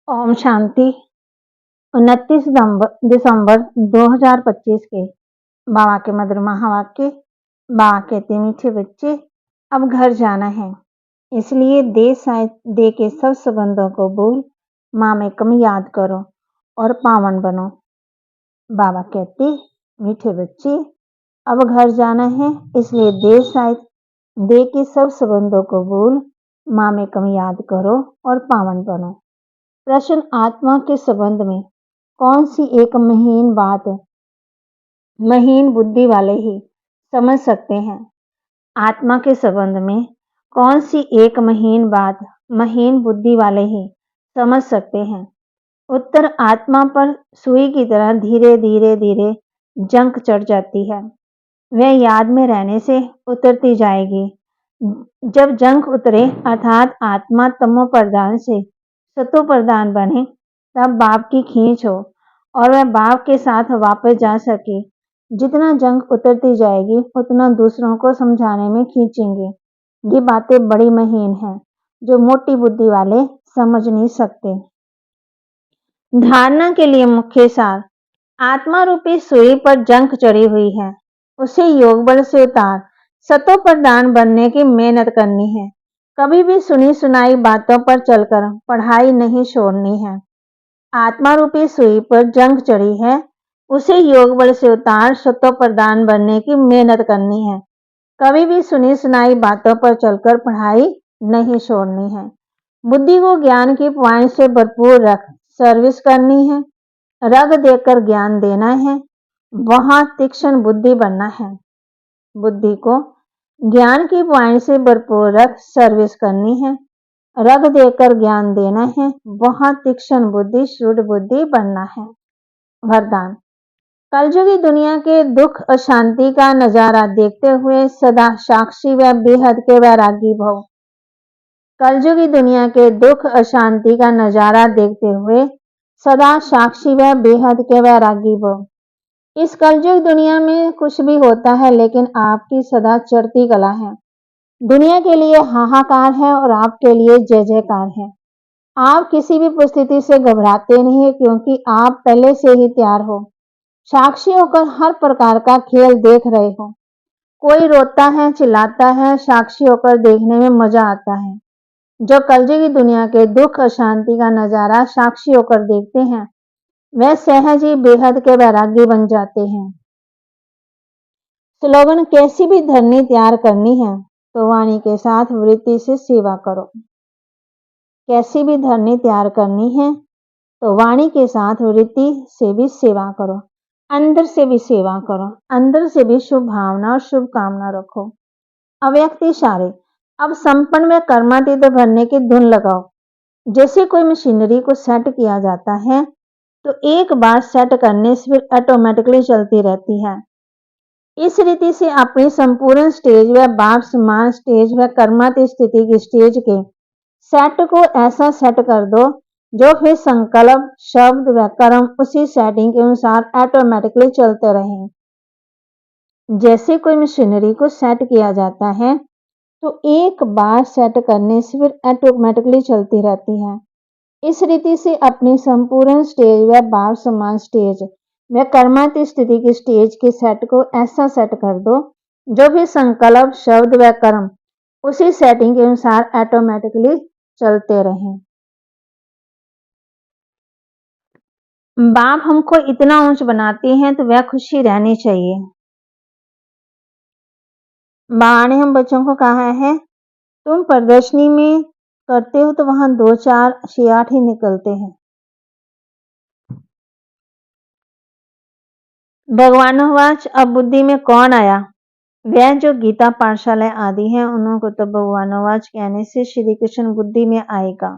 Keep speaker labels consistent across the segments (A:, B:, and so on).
A: ओम शांति। 29 दिसंबर 2025 के बाबा के मधुर महावाक्य। बाबा कहते मीठे बच्चे, अब घर जाना है, इसलिए दे के सब संबंधों को भूल माँ में कम याद करो और पावन बनो। बाबा कहते मीठे बच्चे, अब घर जाना है, इसलिए दे के सब संबंधों को भूल माँ में कम याद करो और पावन बनो। प्रश्न, आत्मा के संबंध में कौन सी एक महीन बुद्धि वाले ही समझ सकते हैं? आत्मा के संबंध में कौन सी एक महीन बुद्धि वाले ही समझ सकते हैं? उत्तर, आत्मा पर सुई की तरह धीरे धीरे जंग चढ़ जाती है। वह याद में रहने से उतरती जाएगी। जब जंग उतरे अर्थात आत्मा तमो प्रधान से सतो प्रधान बने, तब बाप की खींच हो और वह बाप के साथ वापस जा सके। जितना जंग उतरती जाएगी उतना दूसरों को समझाने में खींचेंगे। ये बातें बड़ी महीन हैं जो मोटी बुद्धि वाले समझ नहीं सकते। धारणा के लिए मुख्य सार, आत्मा रूपी सुई पर जंग चढ़ी हुई है, उसे योग बल से उतार सतो प्रधान बनने की मेहनत करनी है। कभी भी सुनी सुनाई बातों पर चलकर पढ़ाई नहीं छोड़नी है। आत्मा रूपी सुई पर जंग चढ़ी है, उसे योग बल से उतार सतो प्रधान बनने की मेहनत करनी है। कभी भी सुनी सुनाई बातों पर चलकर पढ़ाई नहीं छोड़नी है। बुद्धि को ज्ञान की पॉइंट से भरपूर रख सर्विस करनी है। रग देकर ज्ञान देना है, वहां तीक्ष्ण बुद्धि बनना है। बुद्धि को ज्ञान की पॉइंट से भरपूर रख सर्विस करनी है। रग देकर ज्ञान देना है, वहां तीक्ष्ण बुद्धि शुद्ध बुद्धि बनना है। वरदान, कलयुगी दुनिया के दुख अशांति का नजारा देखते हुए सदा साक्षी व बेहद के वैरागी भव। कलयुगी दुनिया के दुख अशांति का नजारा देखते हुए सदा साक्षी व बेहद के वैरागी भव। इस कलयुग दुनिया में कुछ भी होता है, लेकिन आपकी सदा चढ़ती कला है। दुनिया के लिए हाहाकार है और आपके लिए जय जयकार है। आप किसी भी परिस्थिति से घबराते नहीं, क्योंकि आप पहले से ही तैयार हो। साक्षी होकर हर प्रकार का खेल देख रहे हो। कोई रोता है, चिल्लाता है, साक्षी होकर देखने में मजा आता है। जो कलयुगी दुनिया के दुख अशांति का नजारा साक्षी होकर देखते हैं, वह सहज ही बेहद के वैरागी बन जाते हैं। स्लोगन, कैसी भी धरनी तैयार करनी है तो वाणी के साथ वृत्ति से सेवा करो। कैसी भी धरनी तैयार करनी है तो वाणी के साथ वृत्ति से भी सेवा करो। अंदर से भी सेवा करो, अंदर से भी शुभ भावना और शुभकामना रखो। अव्यक्त इशारे, अब संपन्न में कर्मातीत भरने की धुन लगाओ। जैसे कोई मशीनरी को सेट किया जाता है तो एक बार सेट करने से फिर ऑटोमेटिकली चलती रहती है। इस रीति से अपनी संपूर्ण स्टेज व बाप समान स्टेज व कर्मातीत स्थिति की स्टेज के सेट को ऐसा सेट कर दो जो फिर संकल्प, शब्द व कर्म उसी सेटिंग के अनुसार ऑटोमेटिकली चलते रहें। जैसे कोई मशीनरी को सेट किया जाता है तो एक बार सेट करने से फिर ऑटोमेटिकली चलती रहती है। इस रीति से अपनी संपूर्ण स्टेज व भाव समान स्टेज व कर्मातीत स्थिति की स्टेज के सेट को ऐसा सेट कर दो जो भी संकल्प, शब्द व कर्म उसी सेटिंग के अनुसार ऑटोमेटिकली चलते रहें। बाप हमको इतना ऊंच बनाते हैं तो वह खुशी रहनी चाहिए। बाबा ने हम बच्चों को कहा है, तुम प्रदर्शनी में करते हो तो वहां 2, 4, 6, 8 ही निकलते हैं। भगवानोवाच, अब बुद्धि में कौन आया? वह जो गीता पाठशाला आदि हैं, उनको तो भगवानोवाच कहने से श्री कृष्ण बुद्धि में आएगा।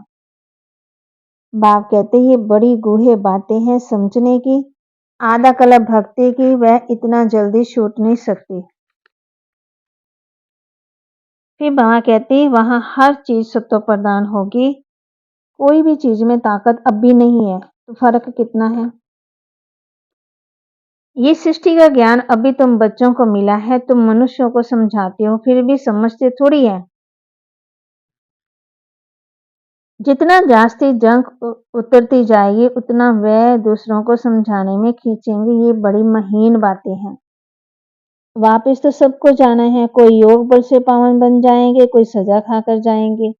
A: बाप कहते ये बड़ी गूढ़ बातें हैं समझने की, आधा कला भक्ति की वह इतना जल्दी छूट नहीं सकती। फिर बाबा कहते वहां हर चीज सत्व प्रदान होगी, कोई भी चीज में ताकत अब भी नहीं है, तो फर्क कितना है। ये सृष्टि का ज्ञान अभी तुम बच्चों को मिला है, तुम मनुष्यों को समझाते हो, फिर भी समझते थोड़ी है। जितना जास्ती जंक उतरती जाएगी, उतना वह दूसरों को समझाने में खींचेंगे। ये बड़ी महीन बातें हैं। वापस तो सबको जाना है, कोई योग बल से पावन बन जाएंगे, कोई सजा खाकर जाएंगे।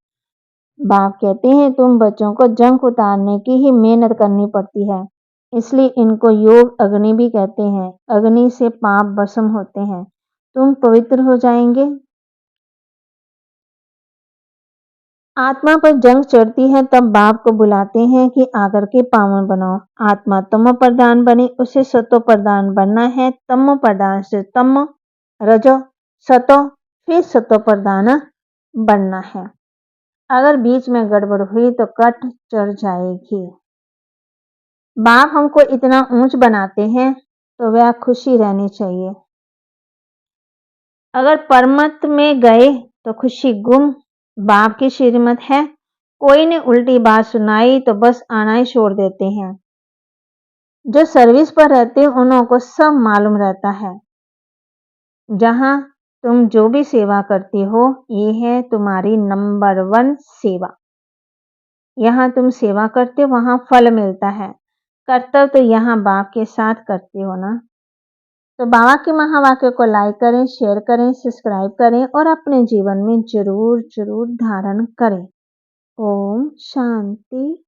A: बाप कहते हैं तुम बच्चों को जंक उतारने की ही मेहनत करनी पड़ती है, इसलिए इनको योग अग्नि भी कहते हैं। अग्नि से पाप भस्म होते हैं, तुम पवित्र हो जाएंगे। आत्मा पर जंग चढ़ती है तब बाप को बुलाते हैं कि आकर के पावन बनाओ। आत्मा तमो प्रधान बनी, उसे सतो प्रधान बनना है। तमो प्रधान से तमो, रजो, सतो, फिर सतो प्रधान बनना है। अगर बीच में गड़बड़ हुई तो कट चढ़ जाएगी। बाप हमको इतना ऊंच बनाते हैं तो वह खुशी रहनी चाहिए। अगर परमत में गए तो खुशी गुम। बाप की श्रीमत है, कोई ने उल्टी बात सुनाई तो बस आना ही छोड़ देते हैं। जो सर्विस पर रहते हैं उन्हों को सब मालूम रहता है। जहां तुम जो भी सेवा करती हो, ये है तुम्हारी नंबर 1 सेवा। यहाँ तुम सेवा करते हो, वहां फल मिलता है। कर्तव्य तो यहाँ बाप के साथ करते हो ना। तो बाबा के महावाक्य को लाइक करें, शेयर करें, सब्सक्राइब करें और अपने जीवन में जरूर जरूर धारण करें। ओम शांति।